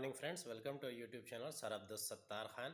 morning, friends. Welcome to our YouTube channel, Sir Abdul Sattar Khan.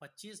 25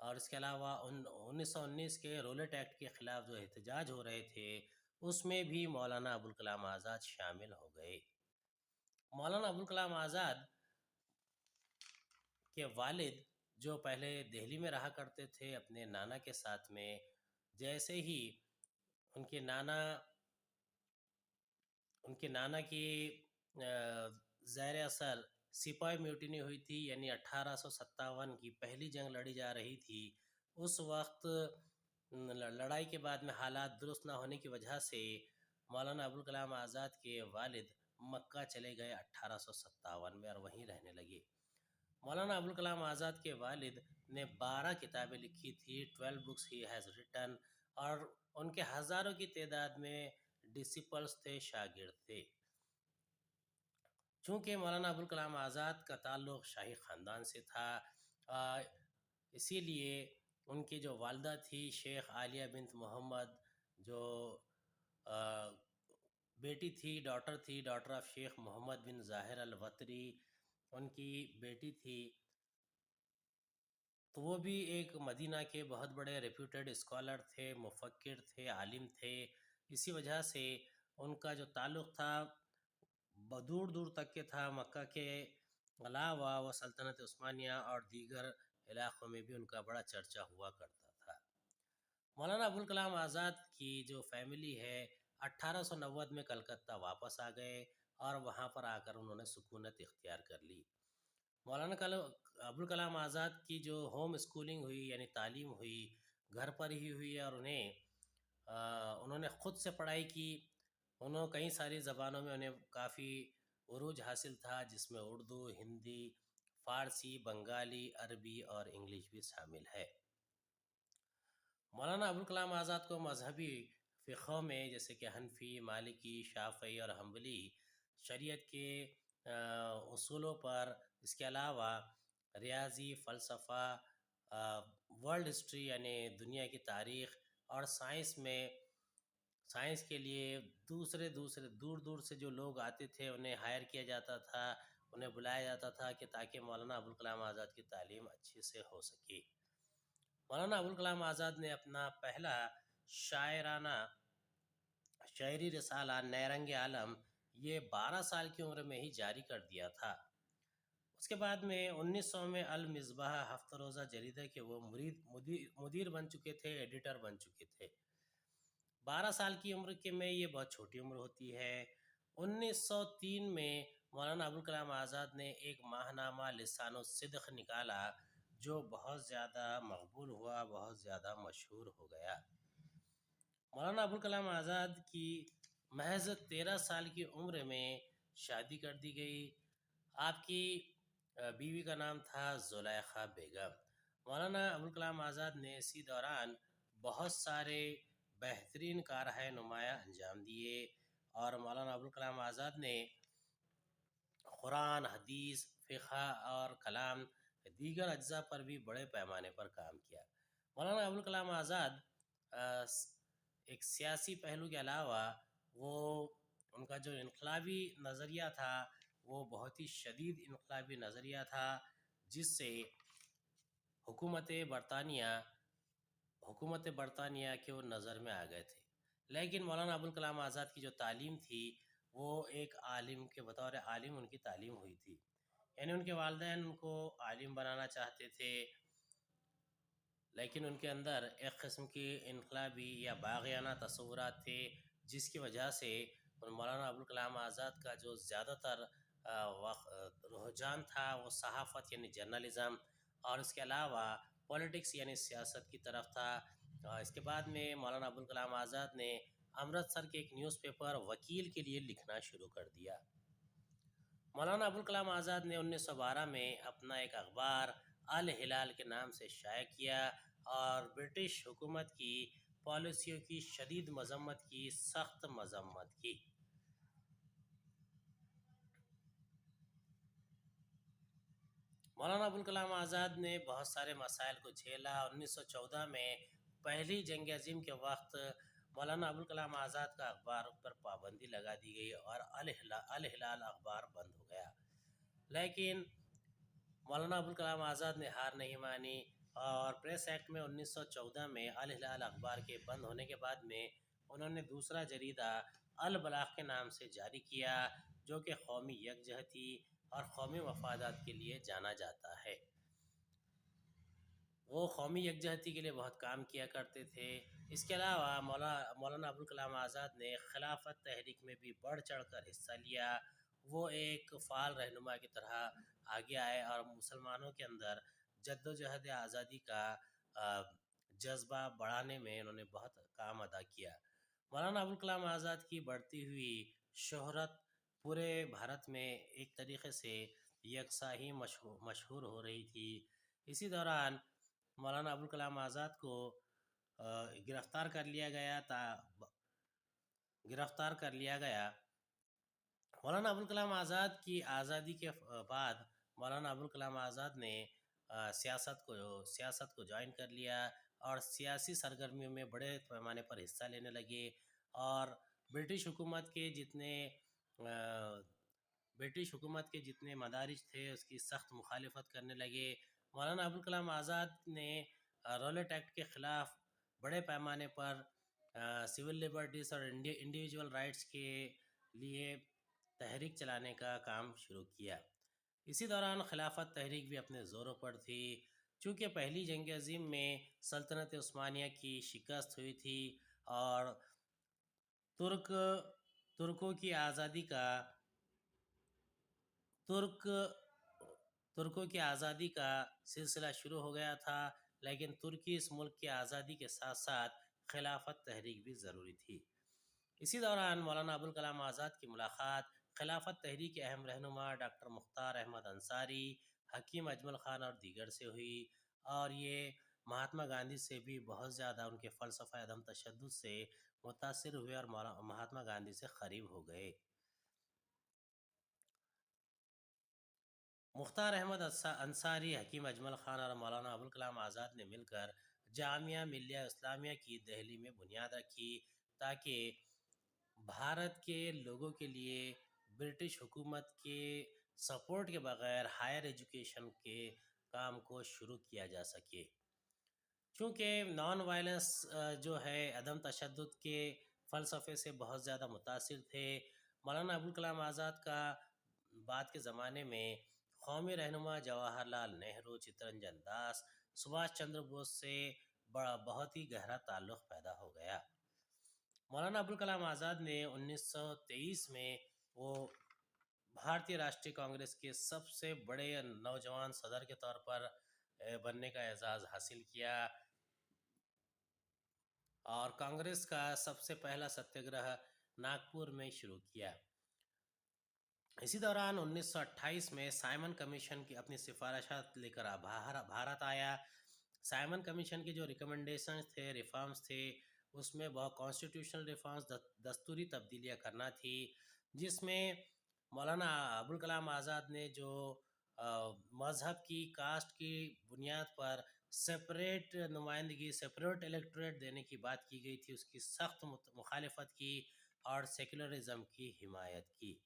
اور اس کے علاوہ 1919 کے رولٹ ایکٹ کے خلاف جو احتجاج ہو رہے تھے اس میں بھی مولانا ابوالکلام آزاد شامل ہو گئے۔ مولانا ابوالکلام آزاد کے والد جو پہلے دہلی میں رہا کرتے تھے اپنے نانا کے ساتھ میں، جیسے ہی ان کے نانا کی زیر اثر سپاہی میوٹینی ہوئی تھی، یعنی 1857 کی پہلی جنگ لڑی جا رہی تھی، اس وقت لڑائی کے بعد میں حالات درست نہ ہونے کی وجہ سے مولانا ابوالکلام آزاد کے والد مکہ چلے گئے 1857 میں اور وہیں رہنے لگے۔ مولانا ابوالکلام آزاد کے والد نے 12 کتابیں لکھی تھی، 12 books he has written، اور ان کے ہزاروں کی تعداد میں ڈسپلس تھے، شاگرد تھے۔ چونکہ مولانا ابوالکلام آزاد کا تعلق شاہی خاندان سے تھا، اسی لیے ان کی جو والدہ تھی شیخ عالیہ بنت محمد، جو بیٹی تھی، ڈاٹر آف شیخ محمد بن ظاہر الوتری، ان کی بیٹی تھی، تو وہ بھی ایک مدینہ کے بہت بڑے ریپیوٹیڈ اسکالر تھے، مفکر تھے، عالم تھے۔ اسی وجہ سے ان کا جو تعلق تھا دور دور تک کے تھا، مکہ کے علاوہ وہ سلطنت عثمانیہ اور دیگر علاقوں میں بھی ان کا بڑا چرچا ہوا کرتا تھا۔ مولانا ابوالکلام آزاد کی جو فیملی ہے 1890 میں کلکتہ واپس آ گئے اور وہاں پر آ کر انہوں نے سکونت اختیار کر لی۔ مولانا ابوالکلام آزاد کی جو ہوم اسکولنگ ہوئی، یعنی تعلیم ہوئی، گھر پر ہی ہوئی، اور انہوں نے خود سے پڑھائی کی۔ کئی ساری زبانوں میں انہیں کافی عروج حاصل تھا، جس میں اردو، ہندی، فارسی، بنگالی، عربی اور انگلش بھی شامل ہے۔ مولانا ابوالکلام آزاد کو مذہبی فقہ میں جیسے کہ حنفی، مالکی، شافعی اور حنبلی شریعت کے اصولوں پر، اس کے علاوہ ریاضی، فلسفہ، ورلڈ ہسٹری یعنی دنیا کی تاریخ، اور سائنس کے لیے دوسرے دور دور سے جو لوگ آتے تھے انہیں ہائر کیا جاتا تھا، انہیں بلایا جاتا تھا کہ تاکہ مولانا ابوالکلام آزاد کی تعلیم اچھے سے ہو سکے۔ مولانا ابوالکلام آزاد نے اپنا پہلا شاعری رسالہ نیرنگ عالم یہ 12 سال کی عمر میں ہی جاری کر دیا تھا۔ اس کے بعد میں 1900 میں المصباح ہفتہ روزہ جریدہ کے وہ مدیر بن چکے تھے، ایڈیٹر بن چکے تھے۔ 12 سال کی عمر کے میں یہ بہت چھوٹی عمر ہوتی ہے۔ 1903 میں مولانا ابوالکلام آزاد نے ایک ماہنامہ لسان الصدق نکالا جو بہت زیادہ مقبول ہوا، بہت زیادہ مشہور ہو گیا۔ مولانا ابوالکلام آزاد کی محض 13 سال کی عمر میں شادی کر دی گئی۔ آپ کی بیوی کا نام تھا زلیخا بیگم۔ مولانا ابوالکلام آزاد نے اسی دوران بہت سارے بہترین کارہائے نمایاں انجام دیے، اور مولانا ابوالکلام آزاد نے قرآن، حدیث، فقہ اور کلام دیگر اجزاء پر بھی بڑے پیمانے پر کام کیا۔ مولانا ابوالکلام آزاد ایک سیاسی پہلو کے علاوہ ان کا جو انقلابی نظریہ تھا وہ بہت ہی شدید انقلابی نظریہ تھا، جس سے حکومت برطانیہ کے وہ نظر میں آ گئے تھے۔ لیکن مولانا ابوالکلام آزاد کی جو تعلیم تھی وہ ایک عالم کے بطور عالم ان کی تعلیم ہوئی تھی، یعنی ان کے والدین ان کو عالم بنانا چاہتے تھے، لیکن ان کے اندر ایک قسم کی انقلابی یا باغیانہ تصورات تھے، جس کی وجہ سے مولانا ابوالکلام آزاد کا جو زیادہ تر رجحان تھا وہ صحافت یعنی جرنلزم، اور اس کے علاوہ پولیٹکس یعنی سیاست کی طرف تھا۔ اس کے بعد میں مولانا ابوالکلام آزاد نے امرتسر کے ایک نیوز پیپر وکیل کے لیے لکھنا شروع کر دیا۔ مولانا ابوالکلام آزاد نے 1912 میں اپنا ایک اخبار الہلال کے نام سے شائع کیا اور برٹش حکومت کی پالیسیوں کی شدید مذمت کی، سخت مذمت کی۔ مولانا ابوالکلام آزاد نے بہت سارے مسائل کو جھیلا۔ 1914 میں پہلی جنگ عظیم کے وقت مولانا ابوالکلام آزاد کا اخبار پر پابندی لگا دی گئی اور الہلال اخبار بند ہو گیا، لیکن مولانا ابوالکلام آزاد نے ہار نہیں مانی۔ اور پریس ایکٹ میں 1914 میں الہلال اخبار کے بند ہونے کے بعد میں انہوں نے دوسرا جریدہ البلاغ کے نام سے جاری کیا، جو کہ قومی یکجہتی اور قومی مفادات کے لیے جانا جاتا ہے۔ وہ قومی یکجہتی کے لیے بہت کام کیا کرتے تھے۔ اس کے علاوہ مولانا ابوالکلام آزاد نے خلافت تحریک میں بھی بڑھ چڑھ کر حصہ لیا۔ وہ ایک فعال رہنما کی طرح آگے آئے اور مسلمانوں کے اندر جدوجہد آزادی کا جذبہ بڑھانے میں انہوں نے بہت کام ادا کیا۔ مولانا ابوالکلام آزاد کی بڑھتی ہوئی شہرت پورے بھارت میں ایک طریقے سے یکساں ہی مشہور ہو رہی تھی۔ اسی دوران مولانا ابوالکلام آزاد کو گرفتار کر لیا گیا۔ مولانا ابوالکلام آزاد کی آزادی کے بعد مولانا ابوالکلام آزاد نے سیاست کو جوائن کر لیا اور سیاسی سرگرمیوں میں بڑے پیمانے پر حصہ لینے لگے، اور برٹش حکومت کے جتنے مدارج تھے اس کی سخت مخالفت کرنے لگے۔ مولانا ابوالکلام آزاد نے رولٹ ایکٹ کے خلاف بڑے پیمانے پر سول لبرٹیز اور انڈیویجول رائٹس کے لیے تحریک چلانے کا کام شروع کیا۔ اسی دوران خلافت تحریک بھی اپنے زوروں پر تھی، چونکہ پہلی جنگ عظیم میں سلطنت عثمانیہ کی شکست ہوئی تھی اور ترکوں کی آزادی کا سلسلہ شروع ہو گیا تھا، لیکن ترکی اس ملک کی آزادی کے ساتھ ساتھ خلافت تحریک بھی ضروری تھی۔ اسی دوران مولانا ابوالکلام آزاد کی ملاقات خلافت تحریک کے اہم رہنما ڈاکٹر مختار احمد انصاری، حکیم اجمل خان اور دیگر سے ہوئی، اور یہ مہاتما گاندھی سے بھی بہت زیادہ ان کے فلسفہ عدم تشدد سے متاثر ہوئے اور مہاتما گاندھی سے قریب ہو گئے۔ مختار احمد انصاری، حکیم اجمل خان اور مولانا ابوالکلام آزاد نے مل کر جامعہ ملیہ اسلامیہ کی دہلی میں بنیاد رکھی، تاکہ بھارت کے لوگوں کے لیے برٹش حکومت کے سپورٹ کے بغیر ہائر ایجوکیشن کے کام کو شروع کیا جا سکے۔ چونکہ نان وائلنس جو ہے عدم تشدد کے فلسفے سے بہت زیادہ متاثر تھے، مولانا ابوالکلام آزاد کا بعد کے زمانے میں قومی رہنما جواہر لال نہرو، چترنجن داس، سبھاش چندر بوس سے بہت ہی گہرا تعلق پیدا ہو گیا۔ مولانا ابوالکلام آزاد نے 1923 میں وہ بھارتیہ راشٹریہ کانگریس کے سب سے بڑے نوجوان صدر کے طور پر بننے کا اعزاز حاصل کیا، اور کانگریس کا سب سے پہلا ستیہ گرہ ناگپور میں شروع کیا۔ اسی دوران 1928 میں سائمن کمیشن کی اپنی سفارشات لے کر بھارت آیا۔ سائمن کمیشن کے جو ریکمنڈیشنز تھے، ریفارمز تھے، اس میں بہت کانسٹیٹیوشنل ریفارمز، دستوری تبدیلیاں کرنا تھی، جس میں مولانا ابوالکلام آزاد نے جو مذہب کی، کاسٹ کی بنیاد پر سپریٹ نمائندگی، سپریٹ الیکٹوریٹ دینے کی بات کی گئی تھی، اس کی سخت مخالفت کی اور سیکولرزم کی حمایت کی۔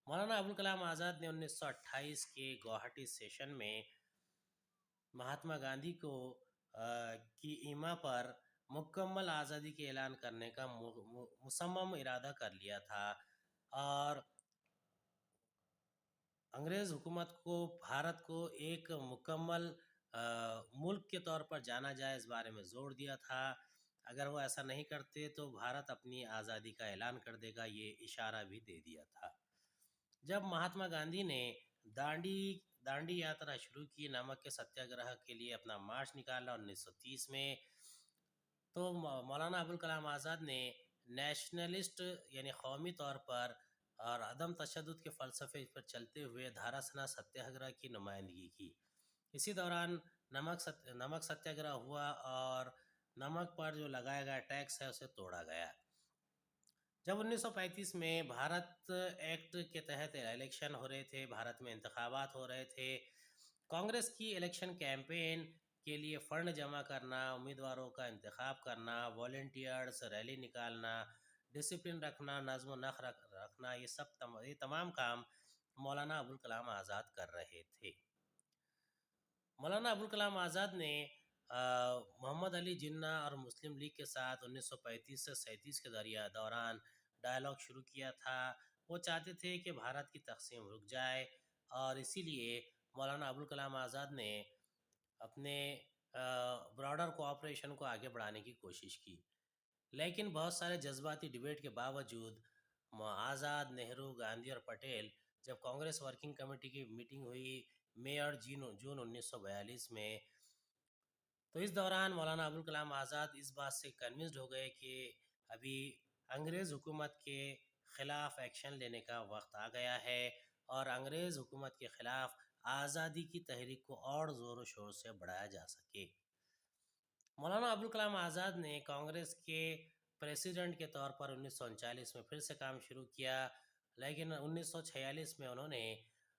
مولانا ابوالکلام آزاد نے 1928 کے گوہاٹی سیشن میں مہاتما گاندھی کی ایما پر مکمل آزادی کے اعلان کرنے کا مصمم ارادہ کر لیا تھا، اور انگریز حکومت کو بھارت کو ایک مکمل ملک کے طور پر جانا جائے اس بارے میں زور دیا تھا۔ اگر وہ ایسا نہیں کرتے تو بھارت اپنی آزادی کا اعلان کر دے گا، یہ اشارہ بھی دے دیا تھا۔ جب مہاتما گاندھی نے دانڈی یاترا شروع کی، نمک کے ستیہ گرہ کے لیے اپنا مارچ نکالا 1930 میں، تو مولانا ابوالکلام آزاد نے نیشنلسٹ یعنی قومی طور پر اور عدم تشدد کے فلسفے پر چلتے ہوئے دھاراسنا ستیہ گرہ کی نمائندگی کی۔ اسی دوران نمک ستیہ گرہ ہوا اور نمک پر جو لگایا گیا ٹیکس ہے اسے توڑا گیا۔ جب 1935 میں بھارت ایکٹ کے تحت الیکشن ہو رہے تھے، بھارت میں انتخابات ہو رہے تھے، کانگریس کی الیکشن کیمپین کے لیے فنڈ جمع کرنا، امیدواروں کا انتخاب کرنا، والنٹیئرز، ریلی نکالنا، ڈسپلن رکھنا، نظم و نسق رکھنا، یہ تمام کام مولانا ابوالکلام آزاد کر رہے تھے۔ مولانا ابوالکلام آزاد نے محمد علی جناح اور مسلم لیگ کے ساتھ 1935 سے 37 کے دوران ڈائلاگ شروع کیا تھا۔ وہ چاہتے تھے کہ بھارت کی تقسیم رک جائے، اور اسی لیے مولانا ابوالکلام آزاد نے اپنے براڈر کوآپریشن کو آگے بڑھانے کی کوشش کی، لیکن بہت سارے جذباتی ڈیبیٹ کے باوجود آزاد، نہرو، گاندھی اور پٹیل جب کانگریس ورکنگ کمیٹی کی میٹنگ ہوئی مئی اور جون 1942 میں، تو اس دوران مولانا ابوالکلام آزاد اس بات سے کنوینسڈ ہو گئے کہ ابھی انگریز حکومت کے خلاف ایکشن لینے کا وقت آ گیا ہے، اور انگریز حکومت کے خلاف آزادی کی تحریک کو اور زور و شور سے بڑھایا جا سکے۔ مولانا ابوالکلام آزاد نے کانگریس کے پریزیڈنٹ کے طور پر 1939 میں پھر سے کام شروع کیا، لیکن 1946 میں انہوں نے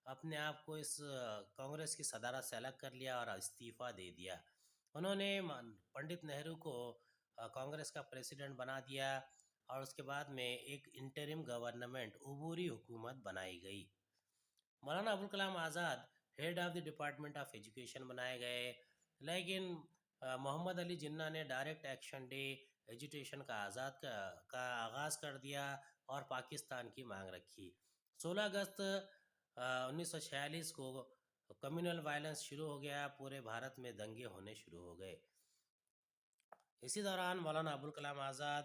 اپنے آپ کو اس کانگریس کی صدارت سے الگ کر لیا اور استعفیٰ دے دیا۔ انہوں نے پنڈت نہرو کو کانگریس کا پریزیڈنٹ بنا دیا، اور اس کے بعد میں ایک انٹرم گورنمنٹ، عبوری حکومت بنائی گئی۔ Maulana Abul Kalam Azad head of the department of education بنائے گئے، لیکن محمد علی جناح نے ڈائریکٹ ایکشن ڈے ایجوکیشن کا آغاز کر دیا اور پاکستان کی مانگ رکھی۔ 16 اگست 1946 کو کمیونل وائلنس شروع ہو گیا، پورے بھارت میں دنگے ہونے شروع ہو گئے۔ اسی دوران مولانا ابوالکلام آزاد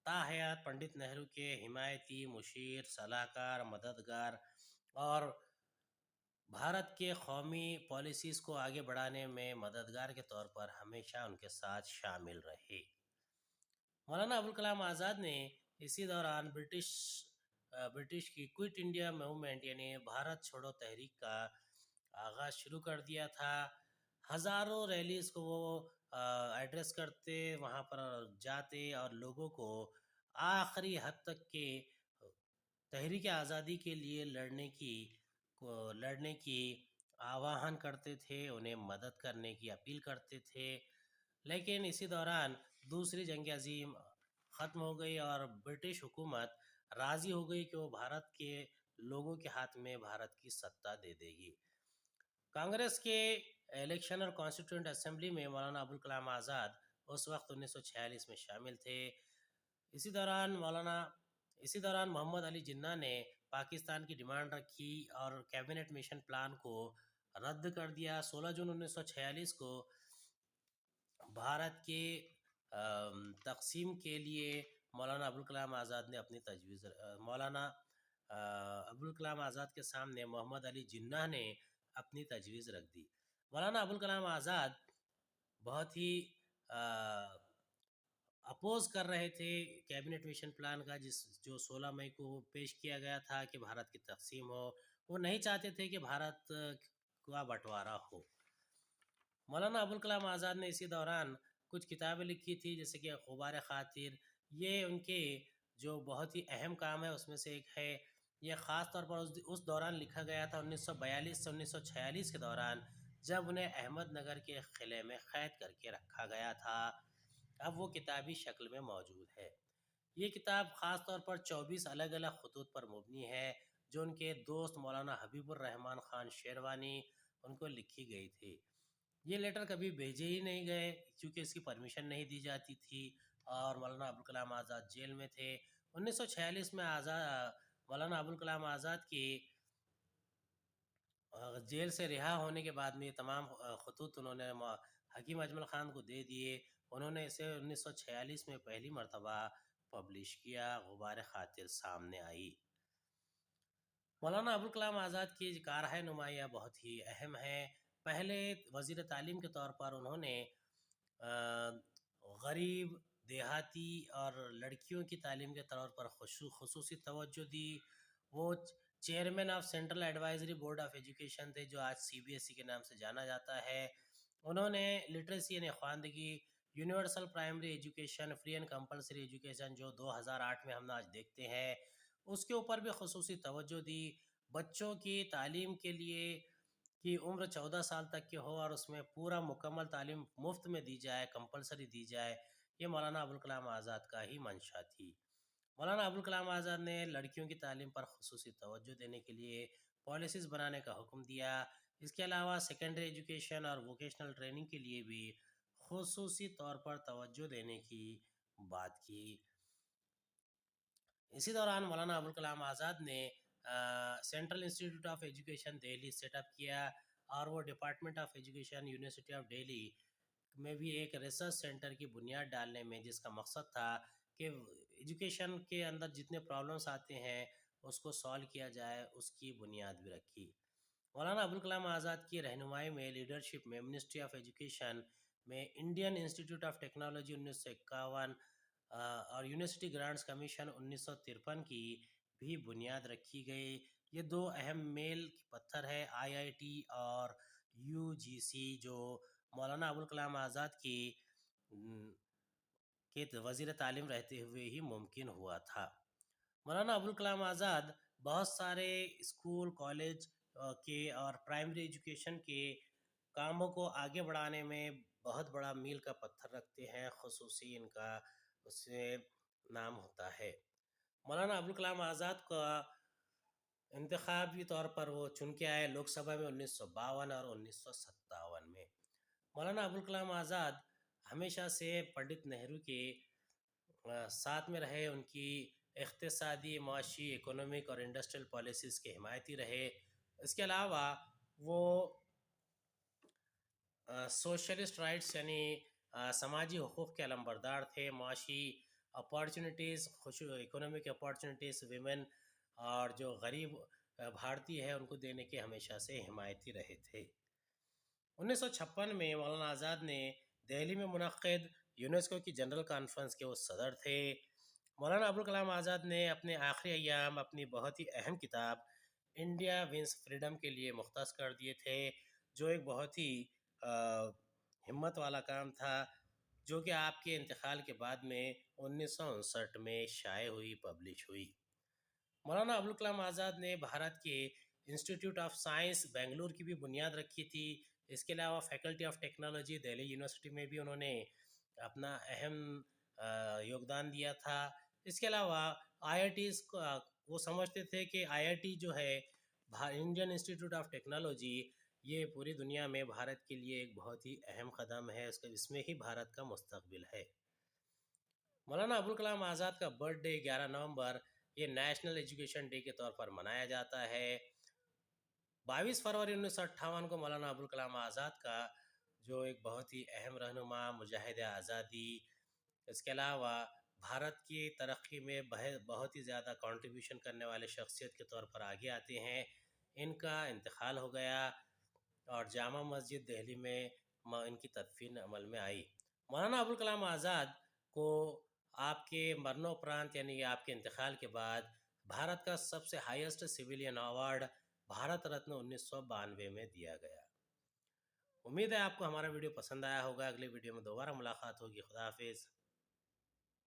تاحیات پنڈت نہرو کے حمایتی، مشیر، صلاح کار، مددگار اور بھارت کے قومی پالیسیز کو آگے بڑھانے میں مددگار کے طور پر ہمیشہ ان کے ساتھ شامل رہے۔ مولانا ابوالکلام آزاد نے اسی دوران برٹش کی کوئٹ انڈیا موومنٹ یعنی بھارت چھوڑو تحریک کا آغاز شروع کر دیا تھا۔ ہزاروں ریلیز کو وہ ایڈریس کرتے، وہاں پر جاتے اور لوگوں کو آخری حد تک کے تحریک آزادی کے لیے لڑنے کی آہوان کرتے تھے، انہیں مدد کرنے کی اپیل کرتے تھے۔ لیکن اسی دوران دوسری جنگ عظیم ختم ہو گئی اور برٹش حکومت راضی ہو گئی کہ وہ بھارت کے لوگوں کے ہاتھ میں بھارت کی سطح دے دے گی۔ کانگریس کے الیکشن اور کانسٹیٹیوئنٹ اسمبلی میں مولانا ابوالکلام آزاد اس وقت 1946 میں شامل تھے۔ اسی دوران محمد علی جناح نے پاکستان کی ڈیمانڈ رکھی اور کیبنٹ مشن پلان کو رد کر دیا۔ 16 جون 1946 کو بھارت کے تقسیم کے لیے مولانا ابوالکلام آزاد نے اپنی تجویز مولانا ابوالکلام آزاد کے سامنے محمد علی جناح نے اپنی تجویز رکھ دی۔ مولانا ابوالکلام آزاد بہت ہی اپوز کر رہے تھے کیبنٹ مشن پلان کا، جو 16 مئی کو پیش کیا گیا تھا کہ بھارت کی تقسیم ہو۔ وہ نہیں چاہتے تھے کہ بھارت کا بٹوارا ہو۔ مولانا ابوالکلام آزاد نے اسی دوران کچھ کتابیں لکھی تھی، جیسے کہ غبار خاطر۔ یہ ان کے جو بہت ہی اہم کام ہے اس میں سے ایک ہے۔ یہ خاص طور پر اس دوران لکھا گیا تھا 1942 سے 1946 کے دوران، جب انہیں احمد نگر کے قلعے میں قید کر کے رکھا گیا تھا۔ اب وہ کتابی شکل میں موجود ہے۔ یہ کتاب خاص طور پر 24 الگ الگ خطوط پر مبنی ہے، جو ان کے دوست مولانا حبیب الرحمن خان شیروانی ان کو لکھی گئی تھی۔ یہ لیٹر کبھی بھیجے ہی نہیں گئے کیونکہ اس کی پرمیشن نہیں دی جاتی تھی، اور مولانا ابوالکلام آزاد جیل میں تھے۔ 1946 میں مولانا ابوالکلام آزاد کی جیل سے رہا ہونے کے بعد میں یہ تمام خطوط انہوں نے حکیم اجمل خان کو دے دیے۔ انہوں نے اسے 1946 میں پہلی مرتبہ پبلش کیا، غبار خاطر سامنے آئی۔ مولانا ابوالکلام آزاد کی کارۂ نمایاں بہت ہی اہم ہے۔ پہلے وزیر تعلیم کے طور پر انہوں نے غریب، دیہاتی اور لڑکیوں کی تعلیم کے طور پر خصوصی توجہ دی۔ وہ chairman of central advisory board of education تھے، جو آج CBSE کے نام سے جانا جاتا ہے۔ انہوں نے لٹریسی یعنی خواندگی، universal primary education, free and compulsory education جو 2008 میں ہم آج دیکھتے ہیں، اس کے اوپر بھی خصوصی توجہ دی۔ بچوں کی تعلیم کے لیے کی عمر 14 سال تک کی ہو اور اس میں پورا مکمل تعلیم مفت میں دی جائے، کمپلسری دی جائے، یہ مولانا ابوالکلام آزاد کا ہی منشا تھی۔ مولانا ابوالکلام آزاد نے لڑکیوں کی تعلیم پر خصوصی توجہ دینے کے لیے پالیسیز بنانے کا حکم دیا۔ اس کے علاوہ سیکنڈری ایجوکیشن اور ووکیشنل ٹریننگ کے لیے بھی خصوصی طور پر توجہ دینے کی بات کی۔ اسی دوران مولانا ابوالکلام آزاد نے central institute of education Delhi set up کیا، اور وہ department of education university of Delhi میں بھی ایک ریسرچ سینٹر کی بنیاد ڈالنے میں، جس کا مقصد تھا کہ ایجوکیشن کے اندر جتنے پرابلمس آتے ہیں اس کو سالو کیا جائے، اس کی بنیاد بھی رکھی۔ مولانا ابوالکلام آزاد کی رہنمائی میں لیڈرشپ میں منسٹری آف ایجوکیشن میں انڈین انسٹیٹیوٹ آف ٹیکنالوجی 1951 اور یونیورسٹی گرانٹس کمیشن 1953 کی بھی بنیاد رکھی گئی۔ یہ دو اہم میل کے پتھر ہے، آئی آئی ٹی اور یو جی سی، جو مولانا ابوالکلام آزاد کی وزیر تعلیم رہتے ہوئے ہی ممکن ہوا تھا۔ مولانا ابوالکلام آزاد بہت سارے اسکول، کالج کے اور پرائمری ایجوکیشن کے کاموں کو آگے بڑھانے میں بہت بڑا میل کا پتھر رکھتے ہیں، خصوصی ان کا اس سے نام ہوتا ہے۔ مولانا ابوالکلام آزاد کا انتخابی طور پر وہ چن کے آئے لوک سبھا میں 1952 اور 1957 میں۔ مولانا ابوالکلام آزاد ہمیشہ سے پنڈت نہرو کے ساتھ میں رہے، ان کی اقتصادی، معاشی، اکنامک اور انڈسٹریل پالیسیز کے حمایتی رہے۔ اس کے علاوہ وہ سوشلسٹ رائٹس یعنی سماجی حقوق کے علمبردار تھے۔ معاشی اپارچونیٹیز، اکنامک اپارچونیٹیز ویمن اور جو غریب بھارتی ہے ان کو دینے کے ہمیشہ سے حمایتی رہے تھے۔ 1956 میں مولانا آزاد نے دہلی میں منعقد یونیسکو کی جنرل کانفرنس کے وہ صدر تھے۔ مولانا ابوالکلام آزاد نے اپنے آخری ایام اپنی بہت ہی اہم کتاب انڈیا ونس فریڈم کے لیے مختص کر دیے تھے، جو ایک بہت ہی ہمت والا کام تھا، جو کہ آپ کے انتقال کے بعد میں 1959 میں شائع ہوئی، پبلش ہوئی۔ مولانا ابوالکلام آزاد نے بھارت کے انسٹیٹیوٹ آف سائنس بنگلور کی بھی بنیاد رکھی تھی۔ اس کے علاوہ faculty of technology Delhi university میں بھی انہوں نے اپنا اہم یوگدان دیا تھا۔ اس کے علاوہ آئی آئی ٹیز کو وہ سمجھتے تھے کہ آئی آئی ٹی جو ہے انڈین انسٹیٹیوٹ آف ٹیکنالوجی، یہ پوری دنیا میں بھارت کے لیے ایک بہت ہی اہم قدم ہے، اس میں ہی بھارت کا مستقبل ہے۔ مولانا ابوالکلام آزاد کا برتھ ڈے 11 نومبر یہ نیشنل ایجوکیشن ڈے کے طور پر منایا جاتا ہے۔ 22 فروری 1958 کو مولانا ابوالکلام آزاد کا جو ایک بہت ہی اہم رہنما، مجاہد آزادی، اس کے علاوہ بھارت کی ترقی میں بہت ہی زیادہ کنٹریبیوشن کرنے والے شخصیت کے طور پر آگے آتے ہیں، ان کا انتقال ہو گیا اور جامع مسجد دہلی میں ان کی تدفین عمل میں آئی۔ مولانا ابوالکلام آزاد کو آپ کے مرنوپرانت یعنی آپ کے انتقال کے بعد بھارت کا سب سے highest civilian award Bharat Ratna 1992 میں دیا گیا۔ امید ہے آپ کو ہمارا ویڈیو پسند آیا ہوگا۔ اگلے ویڈیو میں دوبارہ ملاقات ہوگی۔ خدا حافظ۔